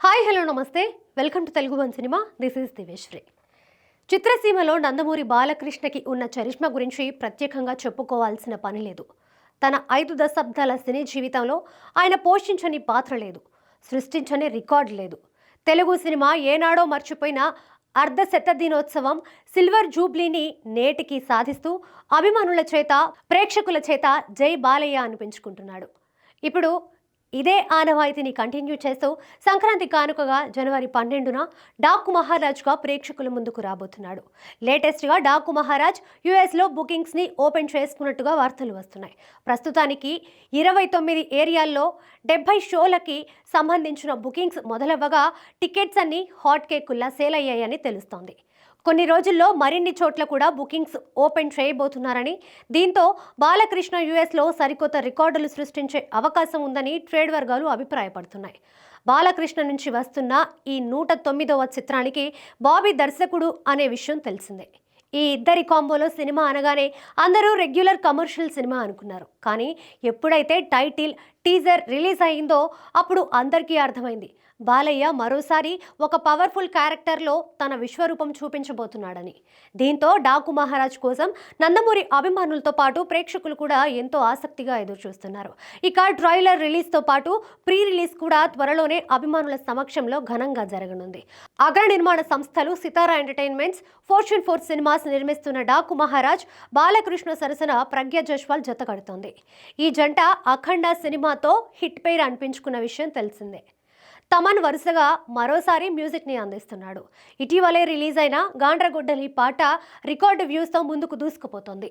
Hi hello namaste welcome to Telugu one cinema. This is Diveshri. చిత్రసీమలో నందమూరి బాలకృష్ణకి ఉన్న charisma గురించి ప్రత్యేకంగా చెప్పుకోవాల్సిన పని లేదు. తన 5 దశాబ్దాల సినీ జీవితంలో ఆయన పోషించని పాత్ర లేదు, సృష్టించని రికార్డు లేదు. తెలుగు సినిమా ఏనాడో మర్చిపోయిన అర్ధ శతదినోత్సవం సిల్వర్ జూబ్లీని నేటికి సాధిస్తూ అభిమానుల చేత ప్రేక్షకుల చేత జై బాలయ్య అనిపించుకుంటున్నాడు. ఇప్పుడు ఇదే ఆనవాయితీని కంటిన్యూ చేస్తూ సంక్రాంతి కానుకగా జనవరి 12న డాకు మహారాజ్గా ప్రేక్షకుల ముందుకు రాబోతున్నాడు. లేటెస్ట్గా డాకు మహారాజ్ యుఎస్లో బుకింగ్స్ని ఓపెన్ చేసుకున్నట్టుగా వార్తలు వస్తున్నాయి. ప్రస్తుతానికి 29 ఏరియాల్లో 70 షోలకి సంబంధించిన బుకింగ్స్ మొదలవ్వగా టికెట్స్ అన్ని హాట్ కేకుల్లా సేల్ అయ్యాయని తెలుస్తోంది. కొన్ని రోజుల్లో మరిన్ని చోట్ల కూడా బుకింగ్స్ ఓపెన్ చేయబోతున్నారని, దీంతో బాలకృష్ణ యుఎస్లో సరికొత్త రికార్డులు సృష్టించే అవకాశం ఉందని ట్రేడ్ వర్గాలు అభిప్రాయపడుతున్నాయి. బాలకృష్ణ నుంచి వస్తున్న ఈ 109వ చిత్రానికి బాబీ దర్శకుడు అనే విషయం తెలిసిందే. ఈ ఇద్దరి కాంబోలో సినిమా అనగానే అందరూ రెగ్యులర్ కమర్షియల్ సినిమా అనుకున్నారు. కానీ ఎప్పుడైతే టైటిల్ టీజర్ రిలీజ్ అయిందో అప్పుడు అందరికీ అర్థమైంది, బాలయ్య మరోసారి ఒక పవర్ఫుల్ క్యారెక్టర్లో తన విశ్వరూపం చూపించబోతున్నాడని. దీంతో డాకు మహారాజ్ కోసం నందమూరి అభిమానులతో పాటు ప్రేక్షకులు కూడా ఎంతో ఆసక్తిగా ఎదురుచూస్తున్నారు. ఇక ట్రైలర్ రిలీజ్తో పాటు ప్రీ రిలీజ్ కూడా త్వరలోనే అభిమానుల సమక్షంలో ఘనంగా జరగనుంది. అగ్ర నిర్మాణ సంస్థలు సితారా ఎంటర్టైన్మెంట్స్, ఫార్చ్యూన్ 4 సినిమాస్ నిర్మిస్తున్న డాకు మహారాజ్ బాలకృష్ణ సరసన ప్రజ్ఞ జైస్వాల్ జత కడుతోంది. ఈ జంట అఖండ సినిమాతో హిట్ పేరు అనిపించుకున్న విషయం తెలిసిందే. తమన్ వరుసగా మరోసారి మ్యూజిక్ని అందిస్తున్నాడు. ఇటీవలే రిలీజ్ అయిన గాండ్రగొడ్డలి పాట రికార్డు వ్యూస్తో ముందుకు దూసుకుపోతోంది.